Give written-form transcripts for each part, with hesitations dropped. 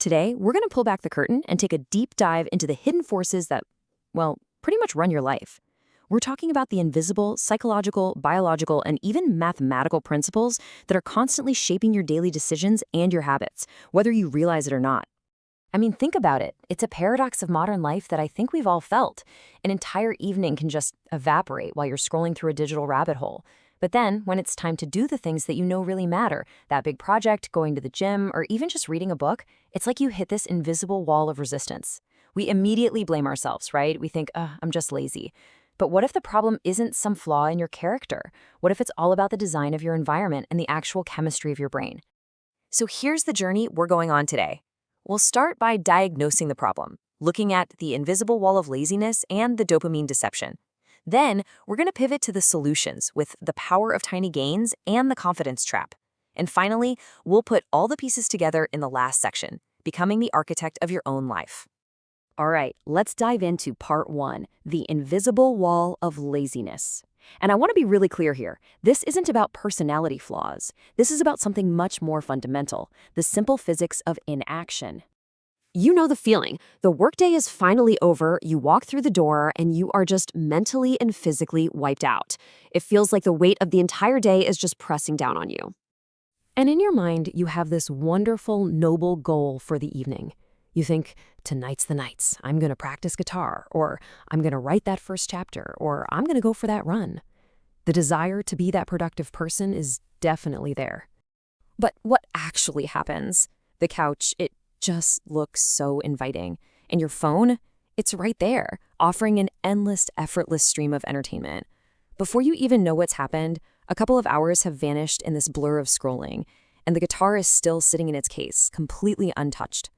Today, we're going to pull back the curtain and take a deep dive into the hidden forces that, well, pretty much run your life. We're talking about the invisible, psychological, biological, and even mathematical principles that are constantly shaping your daily decisions and your habits, whether you realize it or not. I mean, think about it. It's a paradox of modern life that I think we've all felt. An entire evening can just evaporate while you're scrolling through a digital rabbit hole. But then, when it's time to do the things that you know really matter, that big project, going to the gym, or even just reading a book, it's like you hit this invisible wall of resistance. We immediately blame ourselves, right? We think, I'm just lazy. But what if the problem isn't some flaw in your character? What if it's all about the design of your environment and the actual chemistry of your brain? So here's the journey we're going on today. We'll start by diagnosing the problem, looking at the invisible wall of laziness and the dopamine deception. Then, we're going to pivot to the solutions with the power of tiny gains and the confidence trap. And finally, we'll put all the pieces together in the last section, becoming the architect of your own life. All right, let's dive into part 1, the invisible wall of laziness. And I want to be really clear here. This isn't about personality flaws. This is about something much more fundamental, the simple physics of inaction. You know the feeling. The workday is finally over, you walk through the door, and you are just mentally and physically wiped out. It feels like the weight of the entire day is just pressing down on you. And in your mind, you have this wonderful, noble goal for the evening. You think, tonight's the night. I'm going to practice guitar, or I'm going to write that first chapter, or I'm going to go for that run. The desire to be that productive person is definitely there. But what actually happens? The couch, it just looks so inviting. And your phone, it's right there, offering an endless, effortless stream of entertainment. Before you even know what's happened, a couple of hours have vanished in this blur of scrolling, and the guitar is still sitting in its case, completely untouched.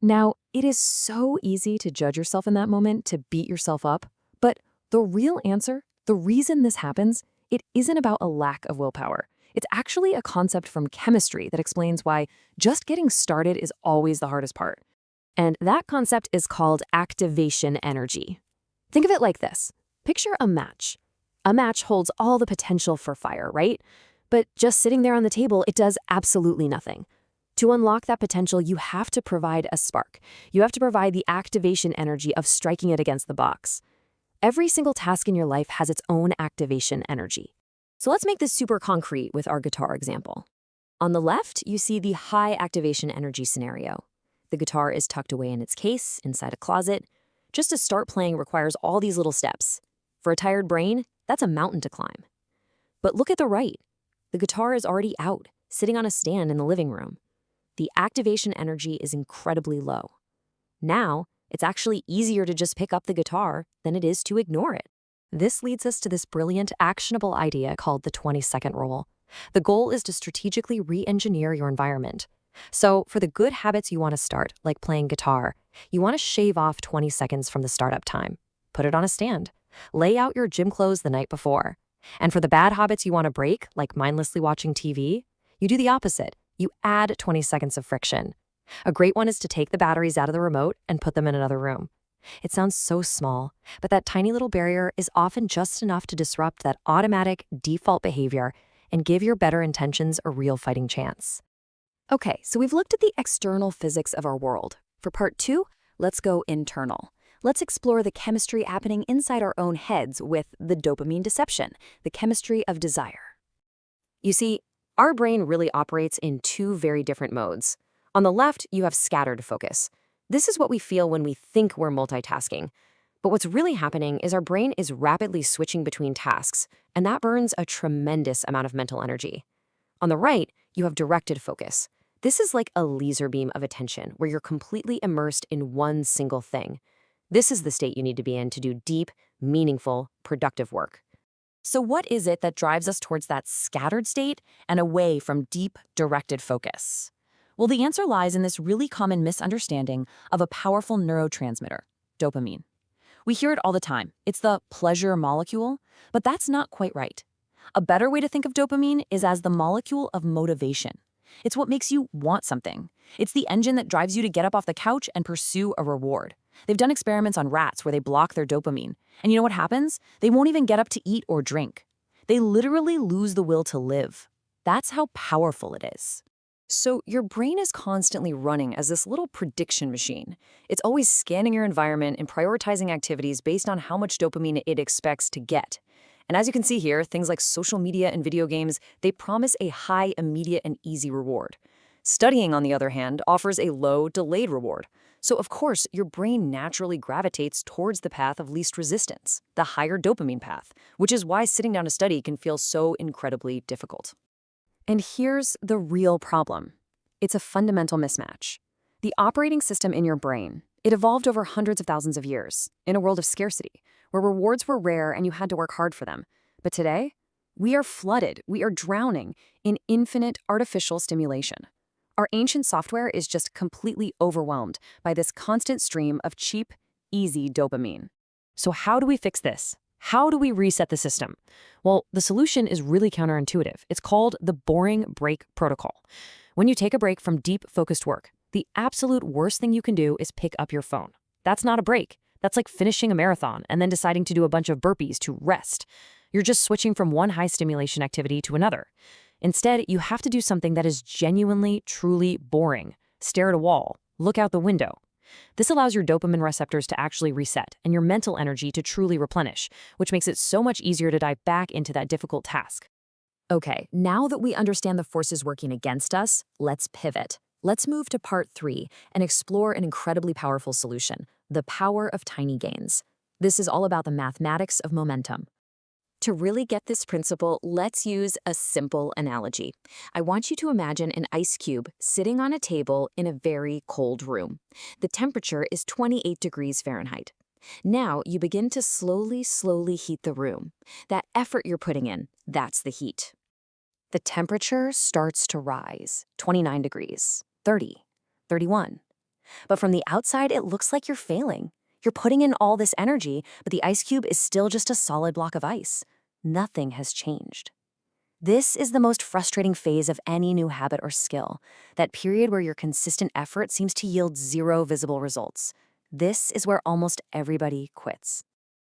Now, it is so easy to judge yourself in that moment, to beat yourself up, but the real answer, the reason this happens, it isn't about a lack of willpower. It's actually a concept from chemistry that explains why just getting started is always the hardest part. And that concept is called activation energy. Think of it like this. Picture a match. A match holds all the potential for fire, right? But just sitting there on the table, it does absolutely nothing. To unlock that potential, you have to provide a spark. You have to provide the activation energy of striking it against the box. Every single task in your life has its own activation energy. So let's make this super concrete with our guitar example. On the left, you see the high activation energy scenario. The guitar is tucked away in its case, inside a closet. Just to start playing requires all these little steps. For a tired brain, that's a mountain to climb. But look at the right. The guitar is already out, sitting on a stand in the living room. The activation energy is incredibly low. Now, it's actually easier to just pick up the guitar than it is to ignore it. This leads us to this brilliant, actionable idea called the 20-second rule. The goal is to strategically re-engineer your environment. So for the good habits you want to start, like playing guitar, you want to shave off 20 seconds from the startup time. Put it on a stand. Lay out your gym clothes the night before. And for the bad habits you want to break, like mindlessly watching TV, you do the opposite. You add 20 seconds of friction. A great one is to take the batteries out of the remote and put them in another room. It sounds so small, but that tiny little barrier is often just enough to disrupt that automatic default behavior and give your better intentions a real fighting chance. Okay, so we've looked at the external physics of our world. For part 2, let's go internal. Let's explore the chemistry happening inside our own heads with the dopamine deception, the chemistry of desire. You see, our brain really operates in 2 very different modes. On the left, you have scattered focus. This is what we feel when we think we're multitasking. But what's really happening is our brain is rapidly switching between tasks, and that burns a tremendous amount of mental energy. On the right, you have directed focus. This is like a laser beam of attention where you're completely immersed in one single thing. This is the state you need to be in to do deep, meaningful, productive work. So what is it that drives us towards that scattered state and away from deep, directed focus? Well, the answer lies in this really common misunderstanding of a powerful neurotransmitter, dopamine. We hear it all the time. It's the pleasure molecule, but that's not quite right. A better way to think of dopamine is as the molecule of motivation. It's what makes you want something. It's the engine that drives you to get up off the couch and pursue a reward. They've done experiments on rats where they block their dopamine. And you know what happens? They won't even get up to eat or drink. They literally lose the will to live. That's how powerful it is. So your brain is constantly running as this little prediction machine. It's always scanning your environment and prioritizing activities based on how much dopamine it expects to get. And as you can see here, things like social media and video games, they promise a high, immediate, and easy reward. Studying, on the other hand, offers a low, delayed reward. So, of course, your brain naturally gravitates towards the path of least resistance, the higher dopamine path, which is why sitting down to study can feel so incredibly difficult. And here's the real problem. It's a fundamental mismatch. The operating system in your brain, it evolved over hundreds of thousands of years in a world of scarcity, where rewards were rare and you had to work hard for them. But today, we are flooded, we are drowning in infinite artificial stimulation. Our ancient software is just completely overwhelmed by this constant stream of cheap, easy dopamine. So how do we fix this? How do we reset the system? Well, the solution is really counterintuitive. It's called the boring break protocol. When you take a break from deep, focused work, the absolute worst thing you can do is pick up your phone. That's not a break. That's like finishing a marathon and then deciding to do a bunch of burpees to rest. You're just switching from one high stimulation activity to another. Instead, you have to do something that is genuinely, truly boring. Stare at a wall. Look out the window. This allows your dopamine receptors to actually reset and your mental energy to truly replenish, which makes it so much easier to dive back into that difficult task. Okay, now that we understand the forces working against us, let's pivot. Let's move to part 3 and explore an incredibly powerful solution, the power of tiny gains. This is all about the mathematics of momentum. To really get this principle, let's use a simple analogy. I want you to imagine an ice cube sitting on a table in a very cold room. The temperature is 28 degrees Fahrenheit. Now you begin to slowly heat the room. That effort you're putting in, that's the heat. The temperature starts to rise, 29 degrees, 30, 31. But from the outside, it looks like you're failing. You're putting in all this energy, but the ice cube is still just a solid block of ice. Nothing has changed. This is the most frustrating phase of any new habit or skill, that period where your consistent effort seems to yield zero visible results. This is where almost everybody quits.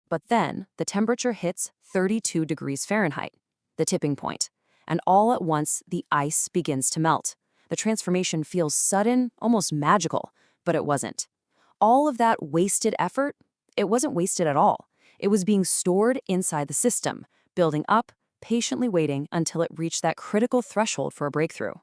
But then, the temperature hits 32 degrees Fahrenheit, the tipping point, and all at once, the ice begins to melt. The transformation feels sudden, almost magical, but it wasn't. All of that wasted effort, it wasn't wasted at all. It was being stored inside the system, building up, patiently waiting until it reached that critical threshold for a breakthrough.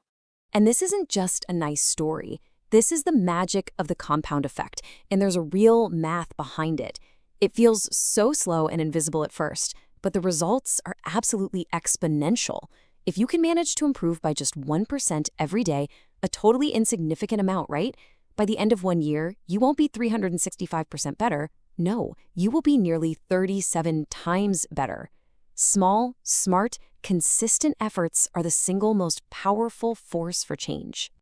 And this isn't just a nice story. This is the magic of the compound effect, and there's a real math behind it. It feels so slow and invisible at first, but the results are absolutely exponential. If you can manage to improve by just 1% every day, a totally insignificant amount, right? By the end of 1 year, you won't be 365% better. No, you will be nearly 37 times better. Small, smart, consistent efforts are the single most powerful force for change.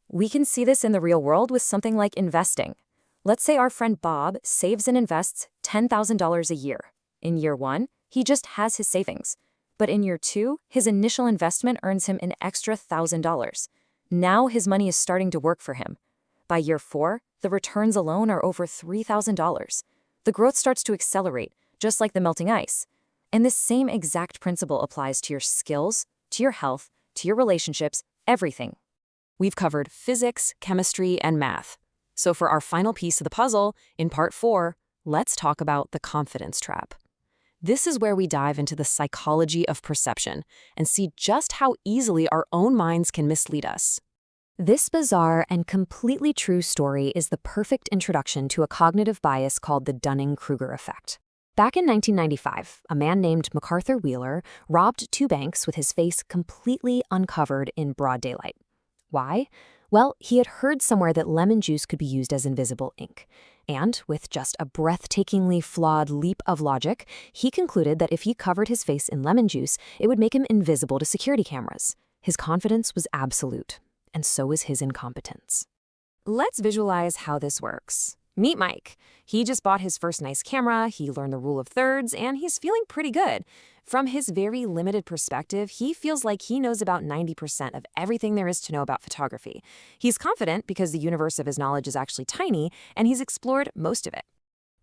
We can see this in the real world with something like investing. Let's say our friend Bob saves and invests $10,000 a year. In year 1, he just has his savings. But in year 2, his initial investment earns him an extra $1,000. Now his money is starting to work for him. By year 4, the returns alone are over $3,000. The growth starts to accelerate, just like the melting ice. And this same exact principle applies to your skills, to your health, to your relationships, everything. We've covered physics, chemistry, and math. So for our final piece of the puzzle, in part 4, let's talk about the confidence trap. This is where we dive into the psychology of perception and see just how easily our own minds can mislead us. This bizarre and completely true story is the perfect introduction to a cognitive bias called the Dunning-Kruger effect. Back in 1995, a man named MacArthur Wheeler robbed 2 banks with his face completely uncovered in broad daylight. Why? Well, he had heard somewhere that lemon juice could be used as invisible ink. And with just a breathtakingly flawed leap of logic, he concluded that if he covered his face in lemon juice, it would make him invisible to security cameras. His confidence was absolute, and so was his incompetence. Let's visualize how this works. Meet Mike. He just bought his first nice camera, he learned the rule of thirds, and he's feeling pretty good. From his very limited perspective, he feels like he knows about 90% of everything there is to know about photography. He's confident because the universe of his knowledge is actually tiny, and he's explored most of it.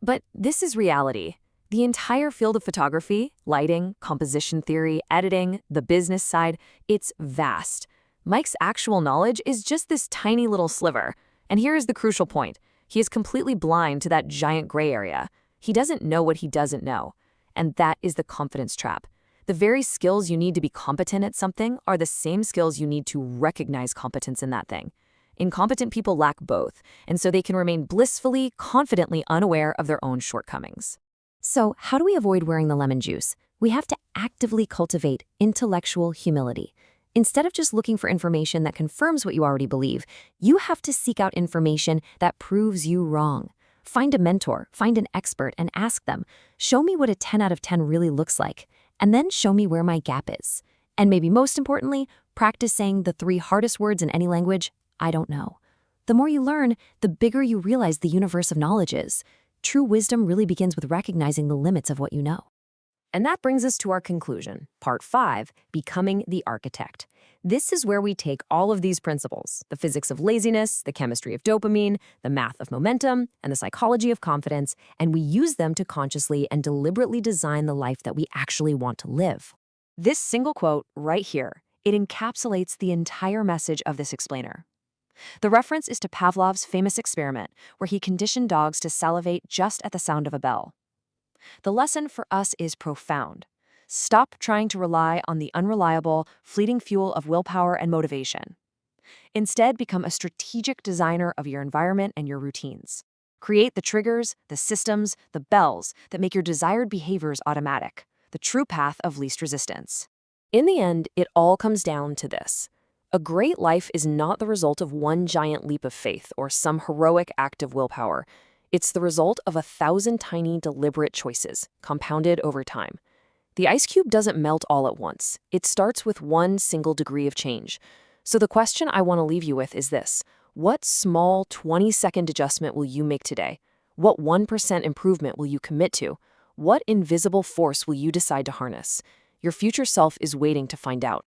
But this is reality. The entire field of photography, lighting, composition theory, editing, the business side, it's vast. Mike's actual knowledge is just this tiny little sliver. And here is the crucial point. He is completely blind to that giant gray area. He doesn't know what he doesn't know. And that is the confidence trap. The very skills you need to be competent at something are the same skills you need to recognize competence in that thing. Incompetent people lack both, and so they can remain blissfully, confidently unaware of their own shortcomings. So, how do we avoid wearing the lemon juice? We have to actively cultivate intellectual humility. Instead of just looking for information that confirms what you already believe, you have to seek out information that proves you wrong. Find a mentor, find an expert, and ask them, show me what a 10 out of 10 really looks like, and then show me where my gap is. And maybe most importantly, practice saying the 3 hardest words in any language, I don't know. The more you learn, the bigger you realize the universe of knowledge is. True wisdom really begins with recognizing the limits of what you know. And that brings us to our conclusion, Part 5, Becoming the Architect. This is where we take all of these principles, the physics of laziness, the chemistry of dopamine, the math of momentum, and the psychology of confidence, and we use them to consciously and deliberately design the life that we actually want to live. This single quote right here, it encapsulates the entire message of this explainer. The reference is to Pavlov's famous experiment, where he conditioned dogs to salivate just at the sound of a bell. The lesson for us is profound. Stop trying to rely on the unreliable, fleeting fuel of willpower and motivation. Instead, become a strategic designer of your environment and your routines. Create the triggers, the systems, the bells that make your desired behaviors automatic, the true path of least resistance. In the end, it all comes down to this. A great life is not the result of one giant leap of faith or some heroic act of willpower. It's the result of 1,000 tiny, deliberate choices, compounded over time. The ice cube doesn't melt all at once. It starts with one single degree of change. So the question I want to leave you with is this. What small 20-second adjustment will you make today? What 1% improvement will you commit to? What invisible force will you decide to harness? Your future self is waiting to find out.